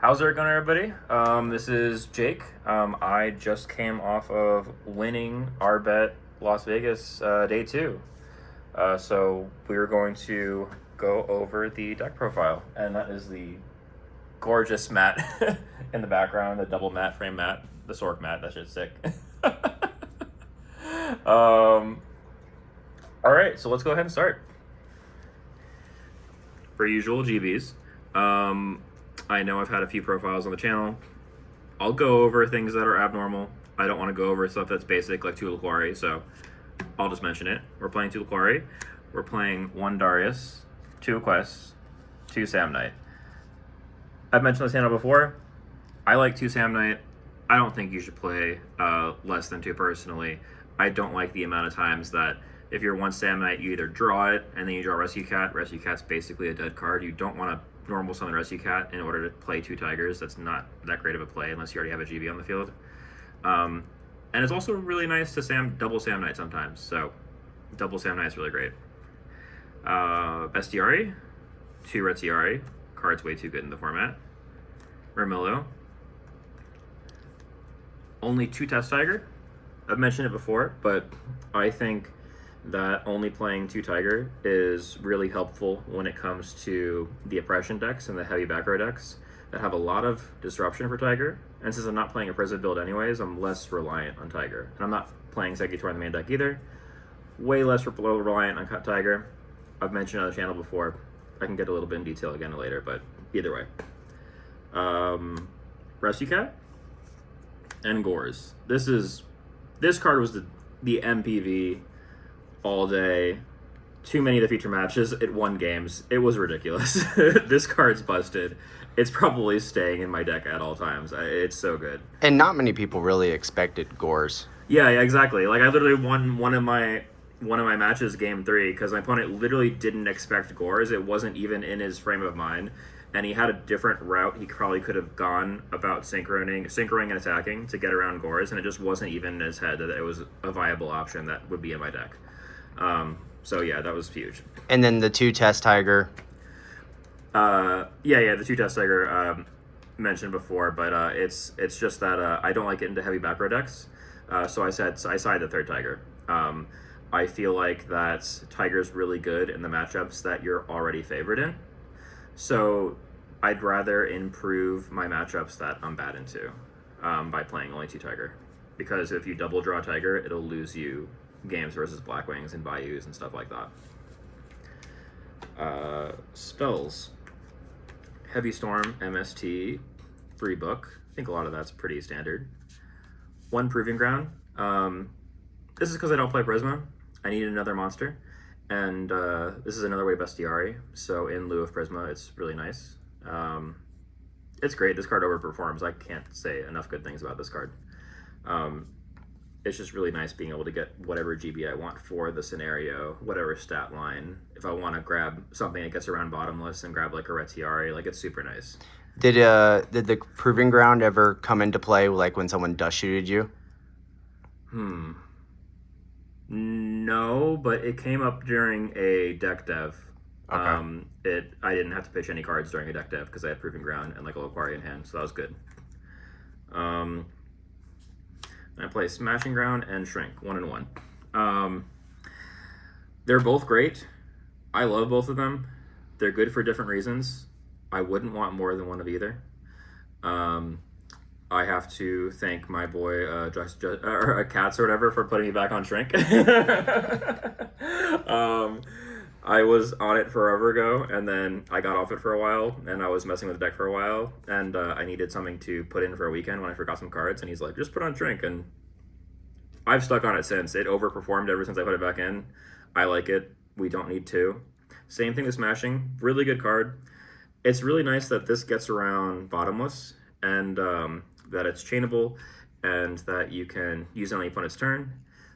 How's it going, everybody? This is Jake. I just came off of winning RBET Las Vegas day 2. So we're going to go over the deck profile, and that is the gorgeous mat in the background, the double mat, frame mat, the Sork mat. That shit's sick. All right, so let's go ahead and start. Per usual, GBs. I know I've had a few profiles on the channel. I'll go over things that are abnormal. I don't want to go over stuff that's basic like Tulaquari, so I'll just mention it. We're playing Tulaquari. We're playing 1 Darius, 2 Quests, 2 Samnite. I've mentioned this channel before. I like 2 Samnite. I don't think you should play less than 2 personally. I don't like the amount of times that if you're 1 Samnite, you either draw it and then you draw Rescue Cat. Rescue Cat's basically a dead card. You don't want to normal summon Rescue Cat in order to play 2 Tigers. That's not that great of a play unless you already have a GB on the field. And it's also really nice to double Samnite sometimes. So double Samnite is really great. Bestiari, 2 Retiari. Card's way too good in the format. Ramillo. Only 2 Test Tiger. I've mentioned it before, but I think that only playing 2 Tiger is really helpful when it comes to the Oppression decks and the heavy back row decks that have a lot of disruption for Tiger. And since I'm not playing a Prison build anyways, I'm less reliant on Tiger. And I'm not playing Secutor in the main deck either. Way less reliant on Tiger. I've mentioned on the channel before. I can get a little bit in detail again later, but either way. Rescue Cat and Gores. This card was the MPV all day. Too many of the feature matches. It won games. It was ridiculous. This card's busted. It's probably staying in my deck at all times. It's so good. And not many people really expected Gores. Yeah, exactly. Like I literally won one of my matches game 3 because my opponent literally didn't expect Gores. It wasn't even in his frame of mind. And he had a different route he probably could have gone about synchroing and attacking to get around Gores, and it just wasn't even in his head that it was a viable option that would be in my deck. So yeah, that was huge. And then the 2 Test Tiger. The 2 Test Tiger mentioned before, but it's just that I don't like getting into heavy back row decks. So I sided the 3rd Tiger. I feel like that Tiger's really good in the matchups that you're already favored in. So I'd rather improve my matchups that I'm bad into by playing only 2 Tiger. Because if you double draw Tiger, it'll lose you games versus Blackwings and Bayous and stuff like that. Spells. Heavy Storm, MST, 3 book. I think a lot of that's pretty standard. 1 Proving Ground. This is because I don't play Prisma. I need another monster. And this is another way Bestiari, so in lieu of Prisma, it's really nice. It's great. This card overperforms. I can't say enough good things about this card. It's just really nice being able to get whatever GB I want for the scenario, whatever stat line. If I want to grab something that gets around bottomless and grab like a Retiari, like it's super nice. Did the Proving Ground ever come into play like when someone dust shooted you? No, but it came up during a deck dev. Okay. I didn't have to pitch any cards during a deck dev because I had Proving Ground and like a Loquari in hand, so that was good. I play Smashing Ground and Shrink, 1 and 1. They're both great. I love both of them. They're good for different reasons. I wouldn't want more than one of either. I have to thank my boy, Cats or whatever, for putting me back on Shrink. I was on it forever ago, and then I got off it for a while, and I was messing with the deck for a while, and I needed something to put in for a weekend when I forgot some cards, and he's like, just put on Shrink, and I've stuck on it since. It overperformed ever since I put it back in. I like it. We don't need 2. Same thing with Smashing. Really good card. It's really nice that this gets around Bottomless, and that it's chainable, and that you can use it on the opponent's turn.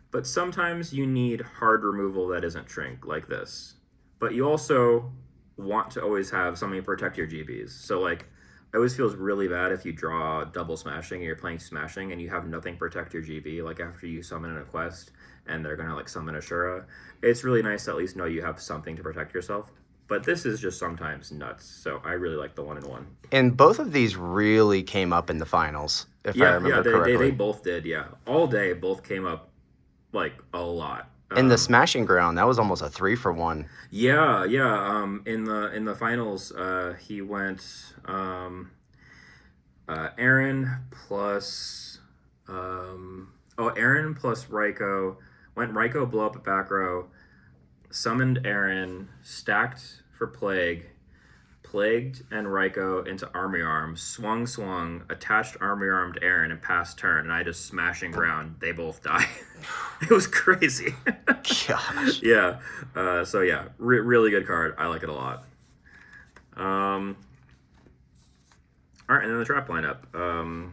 But sometimes you need hard removal that isn't Shrink, like this. But you also want to always have something to protect your GBs. So like, it always feels really bad if you draw double Smashing and you're playing Smashing and you have nothing protect your GB, like after you summon in a quest and they're gonna like summon Ashura. It's really nice to at least know you have something to protect yourself. but this is just sometimes nuts. So I really like the 1-in-1. And both of these really came up in the finals, if I remember correctly. They both did. Yeah, all day both came up like a lot. In the smashing ground, that was almost a 3-for-1. Yeah. In the finals, he went Aaron plus Aaron plus Ryko. Went Ryko blow up at back row, summoned Aaron, stacked for Plagued and Ryko into Army Arm, swung, attached Army Arm to Aaron and passed turn, and I just smashing ground. They both die. It was crazy. Gosh. Yeah. So yeah, really good card. I like it a lot. All right, and then the trap lineup.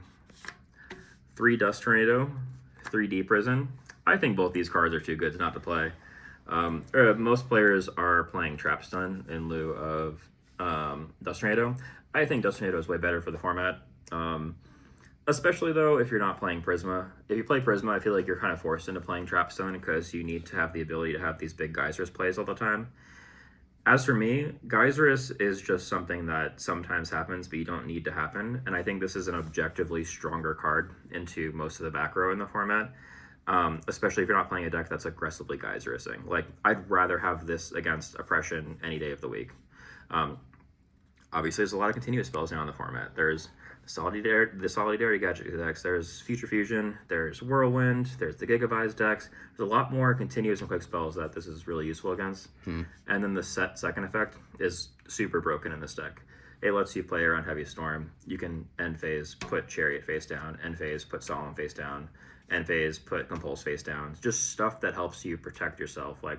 3 Dust Tornado, 3 Deep Prison. I think both these cards are too good not to play. Most players are playing Trap Stun in lieu of Dust Tornado. I think Dust Tornado is way better for the format. Especially, though, if you're not playing Prisma. If you play Prisma, I feel like you're kind of forced into playing Trap Stun because you need to have the ability to have these big Geysers plays all the time. As for me, Geysers is just something that sometimes happens, but you don't need to happen. And I think this is an objectively stronger card into most of the back row in the format. Especially if you're not playing a deck that's aggressively Geyserising. Like, I'd rather have this against Oppression any day of the week. Obviously, there's a lot of continuous spells now in the format. There's the Solidarity Gadget decks, there's Future Fusion, there's Whirlwind, there's the Gigavise decks. There's a lot more continuous and quick spells that this is really useful against. And then the set second effect is super broken in this deck. It lets you play around Heavy Storm. You can end phase, put Chariot face down, end phase, put Solemn face down, end phase, put Compulse face down. Just stuff that helps you protect yourself. Like,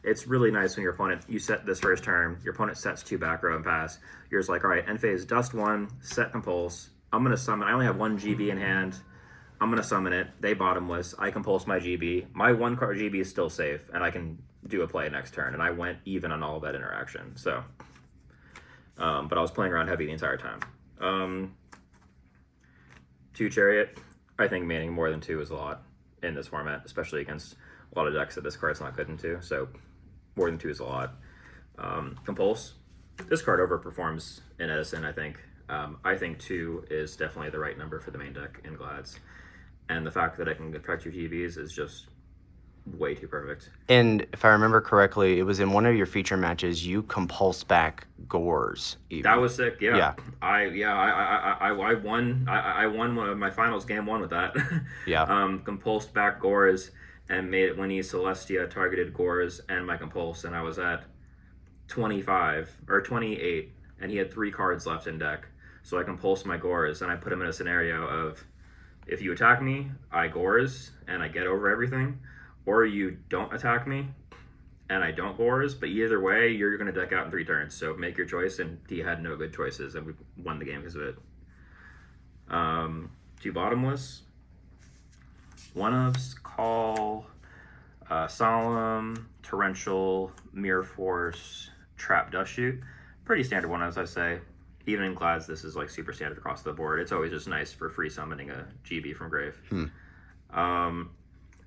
it's really nice when your opponent, you set this first turn, your opponent sets 2 back row and pass. You're just like, all right, end phase, Dust 1, set Compulse. I'm going to summon, I only have 1 GB in hand. I'm going to summon it. They bottomless. I Compulse my GB. My 1 card GB is still safe, and I can do a play next turn. And I went even on all of that interaction. So, but I was playing around heavy the entire time. 2 Chariot. I think manning more than 2 is a lot in this format, especially against a lot of decks that this card's not good into. So more than 2 is a lot. Compulse. This card overperforms in Edison, I think. I think 2 is definitely the right number for the main deck in Glads. And the fact that I can protect your GBs is just way too perfect. And if I remember correctly, it was in one of your feature matches, you compulsed back Gores. Even. That was sick, yeah. Yeah. I won. I won one of my finals, game 1 with that. Yeah. Compulsed back Gores and made it when he Celestia targeted Gores and my Compulse, and I was at 25 or 28, and he had 3 cards left in deck. So I Compulsed my Gores, and I put him in a scenario of, if you attack me, I Gores, and I get over everything, or you don't attack me, and I don't Gores, but either way, you're going to deck out in 3 turns, so make your choice, and he had no good choices, and we won the game because of it. 2 bottomless. 1-ofs, Call, Solemn, Torrential, Mirror Force, Trap, Dust Shoot. Pretty standard 1-ofs, I'd say. Even in Glads, this is like super standard across the board. It's always just nice for free summoning a GB from Grave. And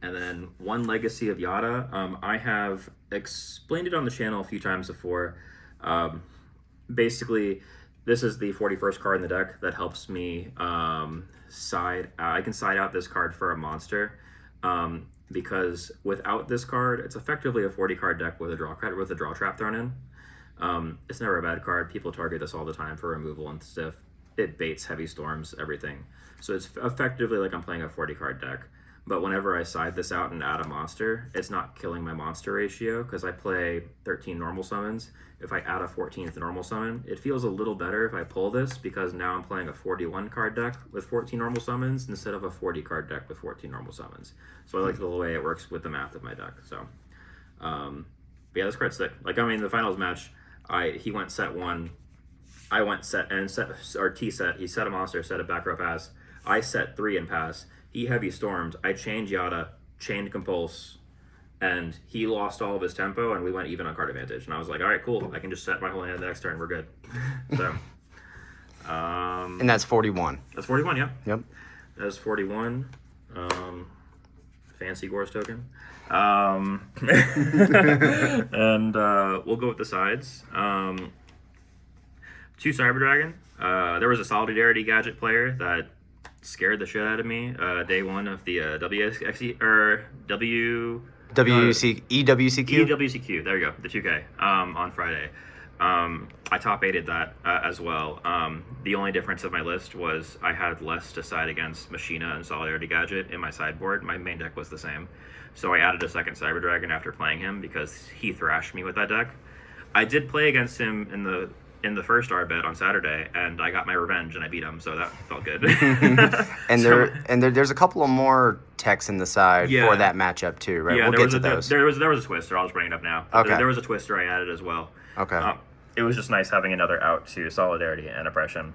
then 1 Legacy of Yada. I have explained it on the channel a few times before. Basically, this is the 41st card in the deck that helps me I can side out this card for a monster. Because without this card, it's effectively a 40 card deck with a draw trap thrown in. It's never a bad card. People target this all the time for removal and stuff. It baits Heavy Storms, everything. So it's effectively like I'm playing a 40 card deck. But whenever I side this out and add a monster, it's not killing my monster ratio because I play 13 normal summons. If I add a 14th normal summon, it feels a little better if I pull this because now I'm playing a 41 card deck with 14 normal summons instead of a 40 card deck with 14 normal summons. So I like the way it works with the math of my deck. So, but yeah, this card's sick. Like, I mean, the finals match, he went set 1. I went set or T set. He set a monster, set a back row pass. I set 3 and pass. He Heavy Stormed. I chained Yada, chained Compulse, and he lost all of his tempo, and we went even on card advantage. And I was like, all right, cool. I can just set my whole hand the next turn. We're good. So, and that's 41. That's 41, yeah. Yep. That's 41. fancy Gorz token. And we'll go with the sides. 2 Cyber Dragon. There was a Solidarity Gadget player that scared the shit out of me day one of the WXE or EWCQ. EWCQ. There you go, the 2K on Friday. I top 8'd that as well. The only difference of my list was I had less to side against Machina and Solidarity Gadget in my sideboard. My main deck was the same, so I added a second Cyber Dragon after playing him because he thrashed me with that deck. I did play against him in the first RBET on Saturday, and I got my revenge and I beat him, so that felt good. There's a couple of more techs in the side for that matchup too, right? Yeah, we'll get to those. There was a twister. I'll just bring it up now. Okay. There was a twister I added as well. Okay. It was just nice having another out to Solidarity and Oppression.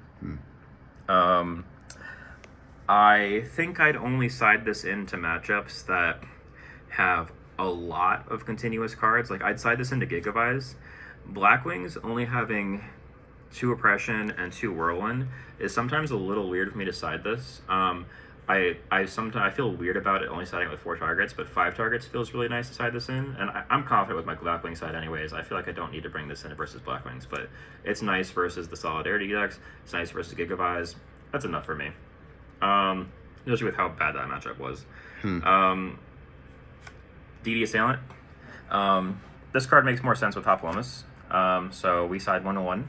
I think I'd only side this into matchups that have a lot of continuous cards. Like, I'd side this into Gigavise. Blackwings only having 2 Oppression and 2 Whirlwind is sometimes a little weird for me to side this. I sometimes feel weird about it only siding with 4 targets, but 5 targets feels really nice to side this in, and I'm confident with my Blackwing side anyways. I feel like I don't need to bring this in versus Blackwings, but it's nice versus the Solidarity decks. It's nice versus Gigavise. That's enough for me, especially with how bad that matchup was. DD Assailant. This card makes more sense with Hoplomus, so we side 1-1.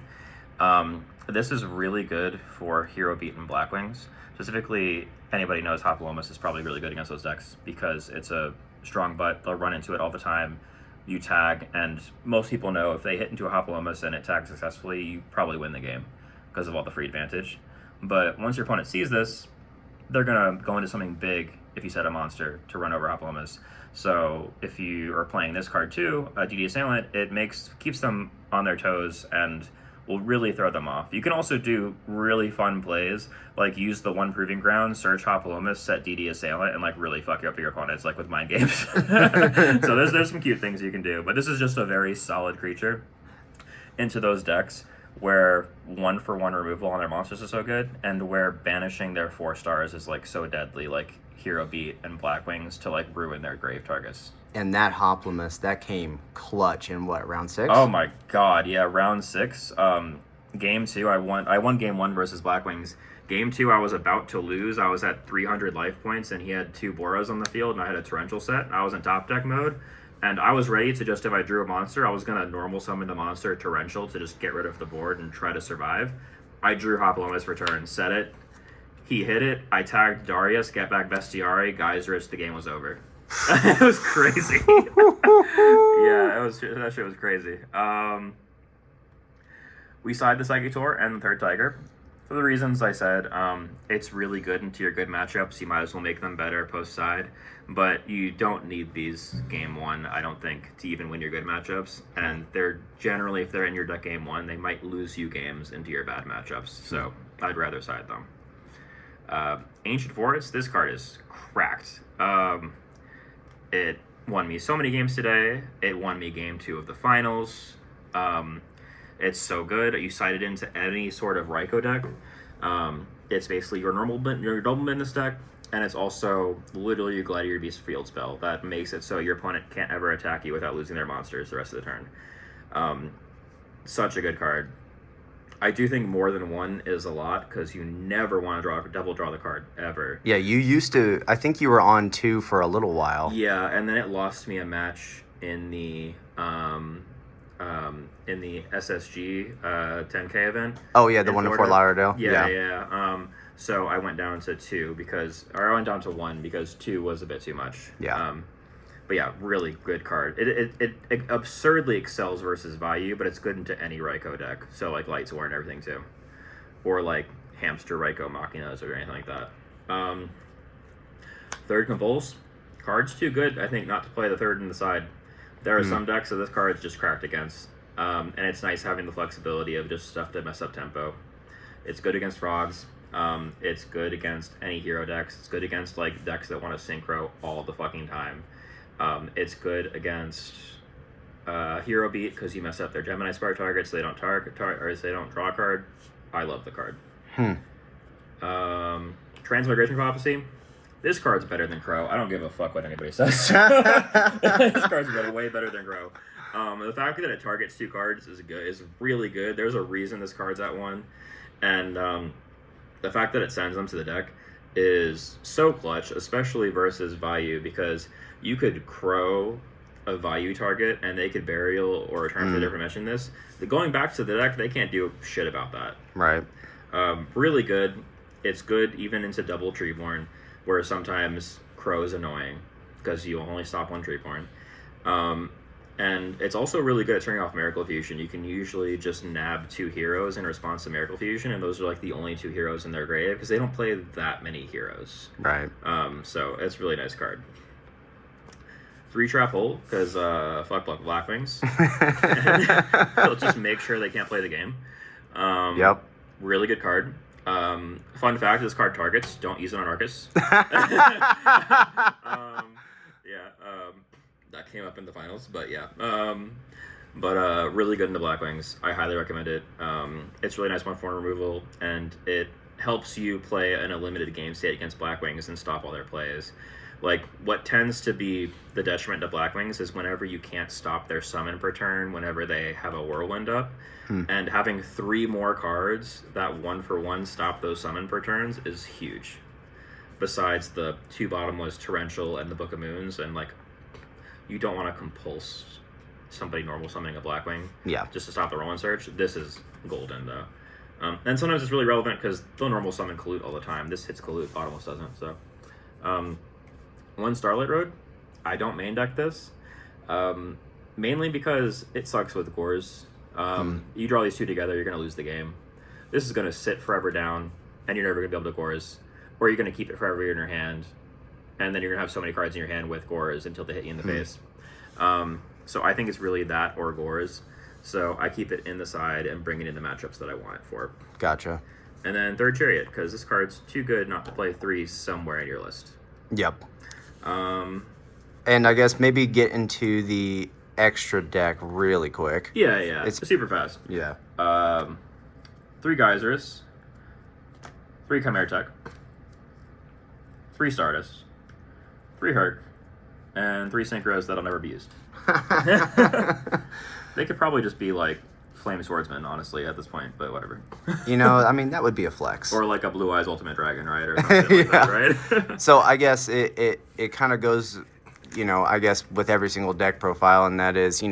This is really good for Hero Beat and Blackwings. Specifically, anybody knows Hoplomus is probably really good against those decks because it's a strong butt. They'll run into it all the time. You tag, and most people know if they hit into a Hoplomus and it tags successfully, you probably win the game because of all the free advantage. But once your opponent sees this, they're going to go into something big if you set a monster to run over Hoplomus. So if you are playing this card too, DD Assailant, it keeps them on their toes and will really throw them off. You can also do really fun plays, like use the 1 Proving Ground, search Hoplomus, set DD Assailant, and like really fuck up your opponents, like with mind games. So there's some cute things you can do, but this is just a very solid creature into those decks where 1-for-1 removal on their monsters is so good, and where banishing their 4 stars is like so deadly, like Hero Beat and Blackwings, to like ruin their grave targets. And that Hoplomus, that came clutch in what, round 6? Oh my god, yeah, round 6. Game 2, I won game 1 versus Blackwings. Game 2, I was about to lose. I was at 300 life points, and he had 2 Boros on the field, and I had a Torrential set. I was in top deck mode, and I was ready to just, if I drew a monster, I was going to normal summon the monster Torrential to just get rid of the board and try to survive. I drew Hoplomus for turn, set it. He hit it. I tagged Darius, get back Bestiari, Geysers, the game was over. It was crazy. Yeah, that shit was crazy. We side the Psychitor and the third Tiger. For the reasons I said, it's really good into your good matchups. You might as well make them better post-side. But you don't need these game 1, I don't think, to even win your good matchups. And they're generally, if they're in your deck game 1, they might lose you games into your bad matchups. So I'd rather side them. Ancient Forest, this card is cracked. It won me so many games today. It won me game 2 of the finals. It's so good. You side it into any sort of Raikou deck. It's basically your nobleman in this deck, and it's also literally your Gladiator Beast field spell that makes it so your opponent can't ever attack you without losing their monsters the rest of the turn. Such a good card. I do think more than 1 is a lot because you never want to double draw the card ever. Yeah, you used to. I think you were on 2 for a little while. Yeah, and then it lost me a match in the SSG 10K event. Oh yeah, the one in Fort Lauderdale. Yeah. So I went down to 2 I went down to 1 because 2 was a bit too much. Yeah. But yeah, really good card. It absurdly excels versus value, but it's good into any Raikou deck. So like Light Sword and everything too. Or like Hamster Raikou Machinas or anything like that. Third Convulse. Card's too good, I think, not to play the third in the side. There are some decks that this card's just cracked against. And it's nice having the flexibility of just stuff to mess up tempo. It's good against frogs. It's good against any hero decks. It's good against like decks that want to synchro all the fucking time. It's good against Hero Beat because you mess up their Gemini Spark targets, so they don't or they don't draw a card. I love the card. Transmigration Prophecy. This card's better than Crow. I don't give a fuck what anybody says. This card's way better than Crow. The fact that it targets 2 cards is really good. There's a reason this card's at 1. And the fact that it sends them to the deck is so clutch, especially versus Vayu, because you could Crow a Vayu target and they could Burial or return to the different dimension this. Going back to the deck, they can't do shit about that. Right. Really good. It's good even into double Treeborn, where sometimes Crow is annoying because you only stop 1 Treeborn. And it's also really good at turning off Miracle Fusion. You can usually just nab 2 heroes in response to Miracle Fusion, and those are like the only 2 heroes in their grave because they don't play that many heroes. Right. So it's a really nice card. 3 Trap Hole, because fuck Blackwings. It'll just make sure they can't play the game. Yep. Really good card. Fun fact, this card targets. Don't use it on Arcus. That came up in the finals, but yeah. Really good into Blackwings. I highly recommend it. It's really nice 1/4 removal, and it helps you play in a limited game state against Blackwings and stop all their plays. Like, what tends to be the detriment to Blackwings is whenever you can't stop their summon per turn, whenever they have a Whirlwind up, and having 3 more cards that 1-for-1 stop those summon per turns is huge. Besides the 2 bottom was Torrential and the Book of Moons, and like, you don't want to compulse somebody normal summoning a Blackwing just to stop the Whirlwind Search. This is golden, though. And sometimes it's really relevant because they'll normal summon Kalut all the time. This hits Kalut, bottomless doesn't. So, 1 Starlight Road. I don't main deck this, mainly because it sucks with Gores. You draw these 2 together, you're going to lose the game. This is going to sit forever down, and you're never going to be able to Gores. Or you're going to keep it forever in your hand, and then you're going to have so many cards in your hand with Gores until they hit you in the face. So I think it's really that or Gores. So I keep it in the side and bring it in the matchups that I want it for. Gotcha. And then 3rd Chariot, because this card's too good not to play 3 somewhere in your list. Yep. And I guess maybe get into the extra deck really quick. Yeah. It's super fast. Yeah. 3 Geysers, 3 Chimera Tech, 3 Stardust, 3 Herc, and 3 Synchros that'll never be used. They could probably just be like Flame Swordsman, honestly, at this point, but whatever. I mean, that would be a flex. Or like a Blue Eyes Ultimate Dragon, right? Or something like that, right? So I guess it kind of goes, I guess with every single deck profile, and that is,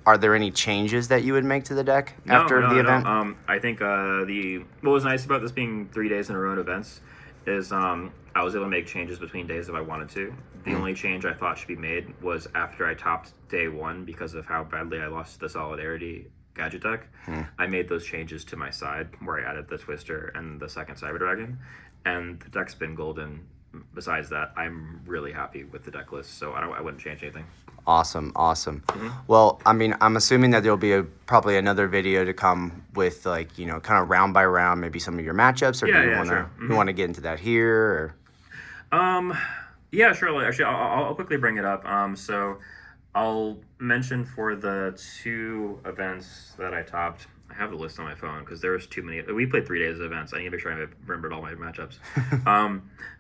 are there any changes that you would make to the deck after the event? No. I think what was nice about this being 3 days in a row in events is I was able to make changes between days if I wanted to. The only change I thought should be made was after I topped day 1 because of how badly I lost the Solidarity Gadget deck. I made those changes to my side where I added the Twister and the 2nd Cyber Dragon, and the deck's been golden. Besides that, I'm really happy with the deck list, so I wouldn't change anything. Awesome. Well, I mean, I'm assuming that there'll be probably another video to come with like, kind of round by round, maybe some of your matchups, or do you want to get into that here? Or? Yeah, sure. Actually, I'll quickly bring it up. So I'll mention for the 2 events that I topped. I have the list on my phone because there was too many. We played 3 days of events. I need to make sure I remembered all my matchups.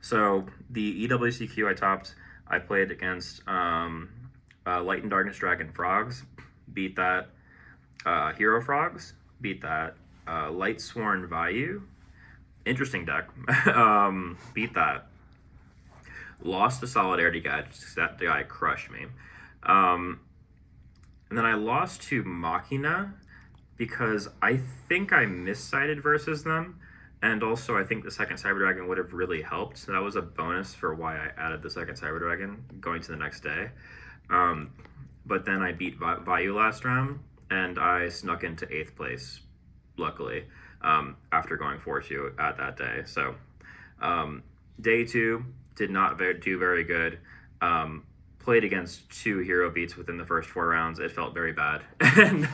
So the EWCQ I topped. I played against Light and Darkness Dragon Frogs. Beat that. Hero Frogs. Beat that. Light Sworn Vayu. Interesting deck. Beat that. Lost to Solidarity Gadget. That guy crushed me. And then I lost to Machina because I think I missided versus them. And also, I think the 2nd Cyber Dragon would have really helped. So that was a bonus for why I added the 2nd Cyber Dragon going to the next day. But then I beat Vayu last round, and I snuck into 8th place, luckily, after going 4-2 at that day. So day 2 did not do very good. Played against 2 hero beats within the first 4 rounds. It felt very bad, and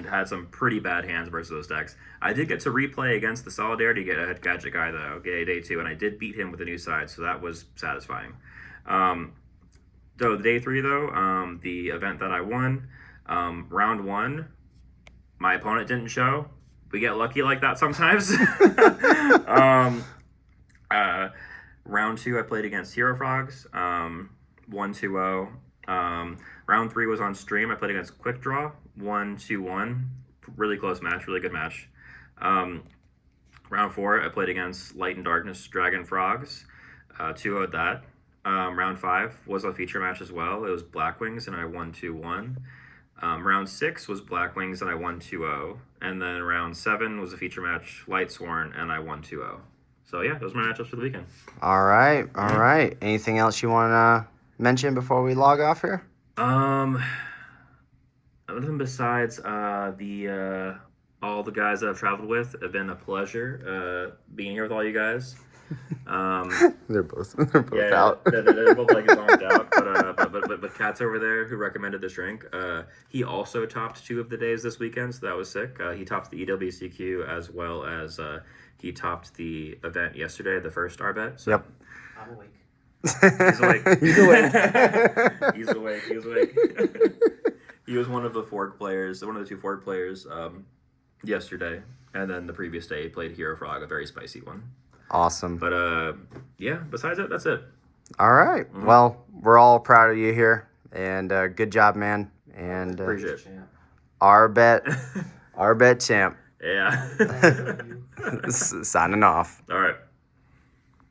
had some pretty bad hands versus those decks. I did get to replay against the Solidarity Gadget guy though, day 2, and I did beat him with a new side, so that was satisfying. So day 3 though, the event that I won, round 1, my opponent didn't show. We get lucky like that sometimes. Round 2, I played against Hero Frogs, 1-2-0. Round 3 was on stream. I played against Quick Draw, 1-2-1. Really close match, really good match. Round 4, I played against Light and Darkness Dragon Frogs, 2-0'd that. Round 5 was a feature match as well. It was Black Wings, and I won 2-1. Round 6 was Black Wings, and I won 2-0. And then round 7 was a feature match, Light Sworn, and I won 2-0. So yeah, those are my matchups for the weekend. All right, all right. Anything else you want to mention before we log off here? Other than besides all the guys that I've traveled with, it's been a pleasure being here with all you guys. They're both out. They're both like zonked out. But Kat's over there who recommended this drink. He also topped 2 of the days this weekend, so that was sick. He topped the EWCQ as well as he topped the event yesterday, the first RBET. So. Yep. I'm awake. He's awake. He's awake. He's awake. He's awake. He was one of the 2 Fork players yesterday, and then the previous day he played Hero Frog, a very spicy one. Awesome. But yeah, besides that, that's it. All right. Mm-hmm. Well, we're all proud of you here, and good job, man. And appreciate it. RBET champ. Yeah. Signing off. All right.